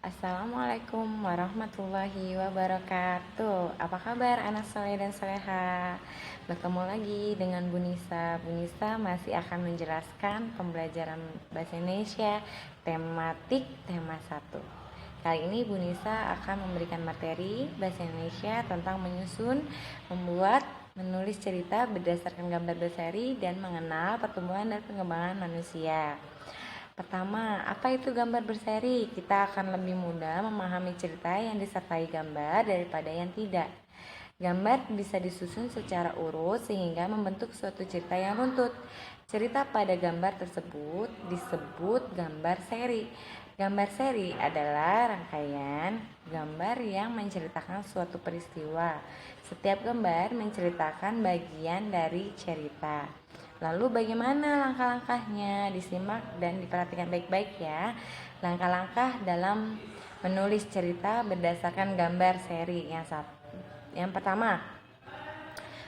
Assalamualaikum warahmatullahi wabarakatuh. Apa kabar anak soleh dan soleha? Bertemu lagi dengan Bu Nisa. Bu Nisa masih akan menjelaskan pembelajaran bahasa Indonesia tematik tema 1. Kali ini Bu Nisa akan memberikan materi bahasa Indonesia tentang menyusun, membuat, menulis cerita berdasarkan gambar berseri dan mengenal pertumbuhan dan pengembangan manusia. Pertama, apa itu gambar berseri? Kita akan lebih mudah memahami cerita yang disertai gambar daripada yang tidak. Gambar bisa disusun secara urut sehingga membentuk suatu cerita yang runtut. Cerita pada gambar tersebut disebut gambar seri. Gambar seri adalah rangkaian gambar yang menceritakan suatu peristiwa. Setiap gambar menceritakan bagian dari cerita. Lalu bagaimana langkah-langkahnya? Disimak dan diperhatikan baik-baik ya. Langkah-langkah dalam menulis cerita berdasarkan gambar seri yang pertama,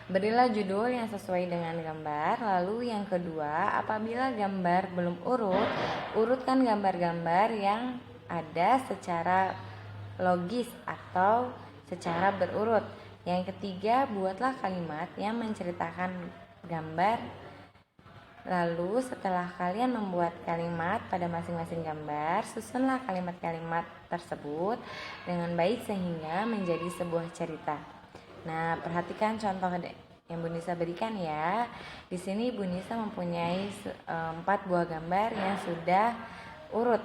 berilah judul yang sesuai dengan gambar. Lalu yang kedua, apabila gambar belum urut, urutkan gambar-gambar yang ada secara logis atau secara berurut. Yang ketiga, buatlah kalimat yang menceritakan gambar. Lalu setelah kalian membuat kalimat pada masing-masing gambar, susunlah kalimat-kalimat tersebut dengan baik sehingga menjadi sebuah cerita. Nah, perhatikan contoh yang Bu Nisa berikan ya. Di sini Bu Nisa mempunyai 4 buah gambar yang sudah urut.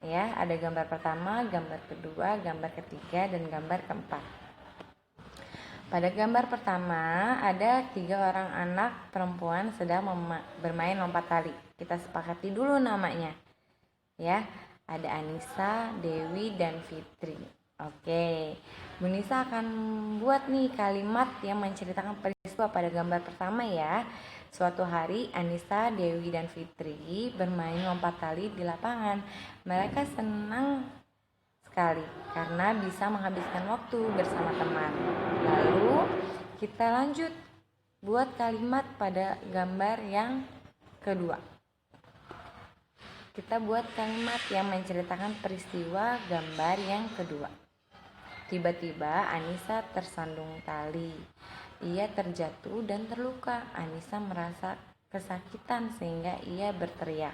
Ya, ada gambar pertama, gambar kedua, gambar ketiga, dan gambar keempat. Pada gambar pertama ada 3 orang anak perempuan sedang bermain lompat tali. Kita sepakati dulu namanya. Ya, ada Anissa, Dewi, dan Fitri. Oke, Bu Nisa akan buat nih kalimat yang menceritakan peristiwa pada gambar pertama ya. Suatu hari Anissa, Dewi, dan Fitri bermain lompat tali di lapangan. Mereka senang sekali karena bisa menghabiskan waktu bersama teman. Lalu kita lanjut buat kalimat pada gambar yang kedua. Kita buat kalimat yang menceritakan peristiwa gambar yang kedua. Tiba-tiba Anissa tersandung tali. Ia terjatuh dan terluka. Anissa merasa kesakitan sehingga ia berteriak.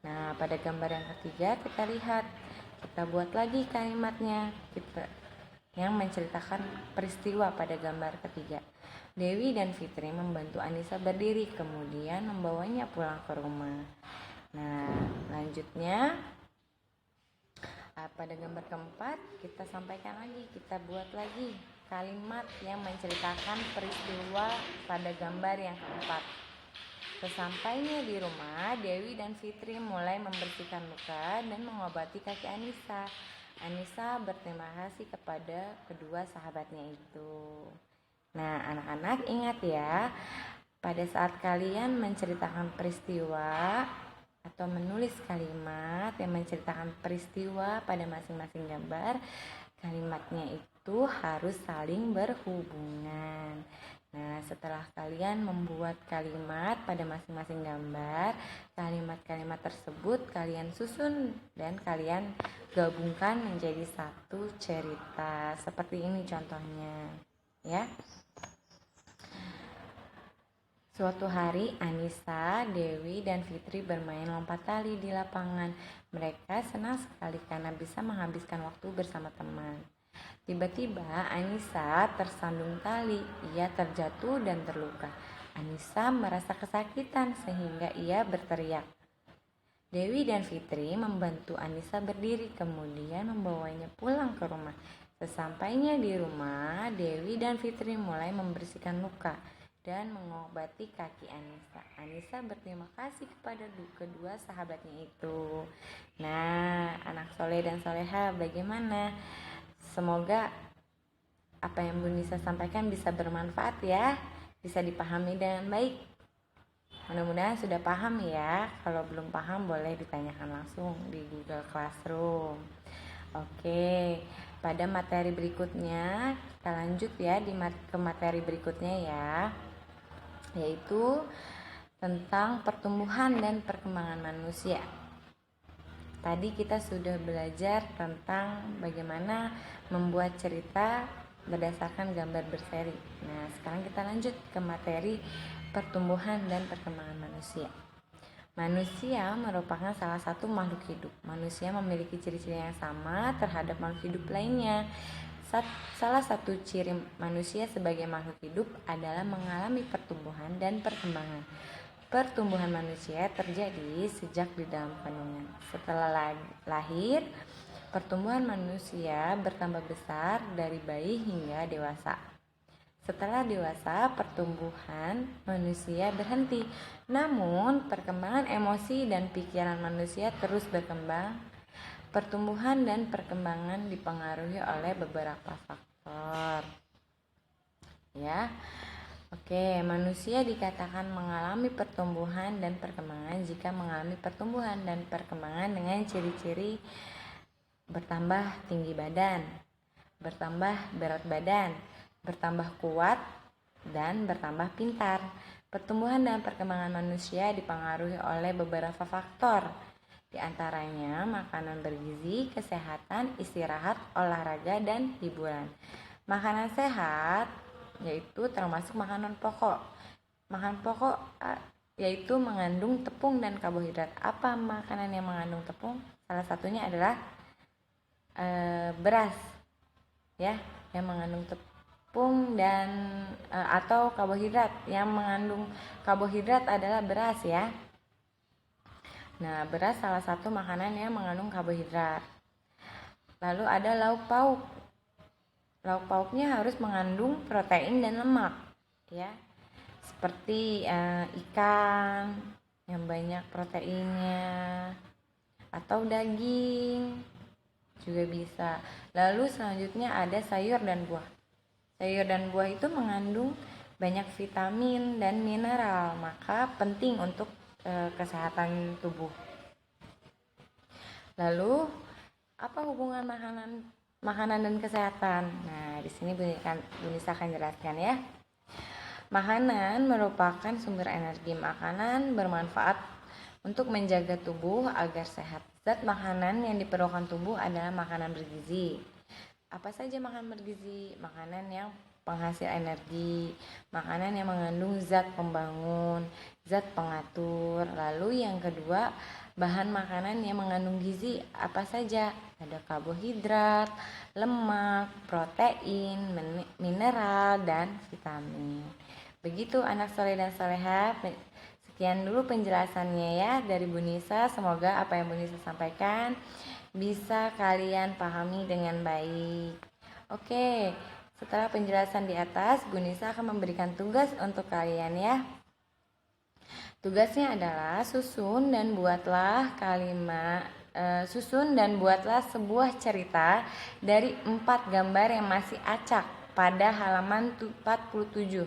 Nah, pada gambar yang ketiga kita lihat, kita buat lagi kalimatnya yang menceritakan peristiwa pada gambar ketiga. Dewi dan Fitri membantu Anissa berdiri, kemudian membawanya pulang ke rumah. Nah, lanjutnya pada gambar keempat kita sampaikan lagi, kita buat lagi kalimat yang menceritakan peristiwa pada gambar yang keempat. Sesampainya di rumah, Dewi dan Fitri mulai membersihkan luka dan mengobati kaki Anissa. Anissa berterima kasih kepada kedua sahabatnya itu. Nah, anak-anak ingat ya, pada saat kalian menceritakan peristiwa atau menulis kalimat yang menceritakan peristiwa pada masing-masing gambar, kalimatnya itu harus saling berhubungan. Nah, setelah kalian membuat kalimat pada masing-masing gambar, kalimat-kalimat tersebut kalian susun dan kalian gabungkan menjadi satu cerita. Seperti ini contohnya, ya. Suatu hari Anissa, Dewi, dan Fitri bermain lompat tali di lapangan. Mereka senang sekali karena bisa menghabiskan waktu bersama teman. Tiba-tiba Anissa tersandung tali. Ia terjatuh dan terluka. Anissa merasa kesakitan sehingga ia berteriak. Dewi dan Fitri membantu Anissa berdiri, kemudian membawanya pulang ke rumah. Sesampainya di rumah, Dewi dan Fitri mulai membersihkan luka dan mengobati kaki Anissa. Anissa berterima kasih kepada kedua sahabatnya itu. Nah, anak soleh dan soleha, bagaimana? Semoga apa yang Bu Nisa sampaikan bisa bermanfaat ya, bisa dipahami dengan baik. Mudah-mudahan sudah paham ya. Kalau belum paham boleh ditanyakan langsung di Google Classroom. Oke, pada materi berikutnya kita lanjut ya ke materi berikutnya ya, yaitu tentang pertumbuhan dan perkembangan manusia. Tadi kita sudah belajar tentang bagaimana membuat cerita berdasarkan gambar berseri. Nah, sekarang kita lanjut ke materi pertumbuhan dan perkembangan manusia. Manusia merupakan salah satu makhluk hidup. Manusia memiliki ciri-ciri yang sama terhadap makhluk hidup lainnya. Salah satu ciri manusia sebagai makhluk hidup adalah mengalami pertumbuhan dan perkembangan. Pertumbuhan manusia terjadi sejak di dalam kandungan. Setelah lahir, pertumbuhan manusia bertambah besar dari bayi hingga dewasa. Setelah dewasa, pertumbuhan manusia berhenti. Namun, perkembangan emosi dan pikiran manusia terus berkembang. Pertumbuhan dan perkembangan dipengaruhi oleh beberapa faktor. Ya. Oke, manusia dikatakan mengalami pertumbuhan dan perkembangan jika mengalami pertumbuhan dan perkembangan dengan ciri-ciri bertambah tinggi badan, bertambah berat badan, bertambah kuat, dan bertambah pintar. Pertumbuhan dan perkembangan manusia dipengaruhi oleh beberapa faktor, di antaranya makanan bergizi, kesehatan, istirahat, olahraga, dan hiburan. Makanan sehat yaitu termasuk makanan pokok. Makanan pokok yaitu mengandung tepung dan karbohidrat. Apa makanan yang mengandung tepung? Salah satunya adalah beras, ya, yang mengandung tepung dan atau karbohidrat. Yang mengandung karbohidrat adalah beras, ya. Nah, beras salah satu makanan yang mengandung karbohidrat. Lalu ada lauk pauk. Lauk pauknya harus mengandung protein dan lemak, ya, seperti ikan yang banyak proteinnya, atau daging juga bisa. Lalu selanjutnya ada sayur dan buah. Sayur dan buah itu mengandung banyak vitamin dan mineral, maka penting untuk kesehatan tubuh. Lalu apa hubungan makanan dan kesehatan? Nah, di sini Bunisa akan jelaskan, ya. Makanan merupakan sumber energi. Makanan bermanfaat untuk menjaga tubuh agar sehat. Zat makanan yang diperlukan tubuh adalah makanan bergizi. Apa saja makanan bergizi? Makanan yang penghasil energi, makanan yang mengandung zat pembangun, zat pengatur. Lalu yang kedua, bahan makanan yang mengandung gizi apa saja? Ada karbohidrat, lemak, protein, mineral, dan vitamin. Begitu anak soleh dan soleha. Sekian dulu penjelasannya, ya, dari Bunisa. Semoga apa yang Bunisa sampaikan bisa kalian pahami dengan baik. Oke, setelah penjelasan di atas, Bunisa akan memberikan tugas untuk kalian, ya. Tugasnya adalah susun dan buatlah sebuah cerita dari 4 gambar yang masih acak pada halaman 47.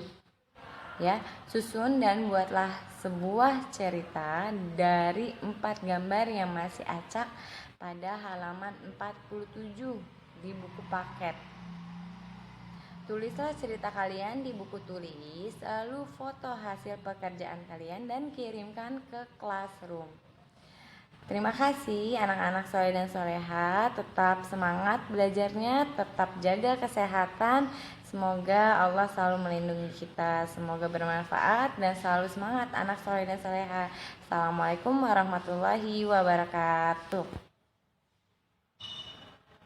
Ya, susun dan buatlah sebuah cerita dari 4 gambar yang masih acak pada halaman 47 di buku paket. Tulislah cerita kalian di buku tulis, lalu foto hasil pekerjaan kalian dan kirimkan ke classroom. Terima kasih anak-anak soleh dan soleha. Tetap semangat belajarnya, tetap jaga kesehatan. Semoga Allah selalu melindungi kita. Semoga bermanfaat dan selalu semangat anak soleh dan soleha. Assalamualaikum warahmatullahi wabarakatuh.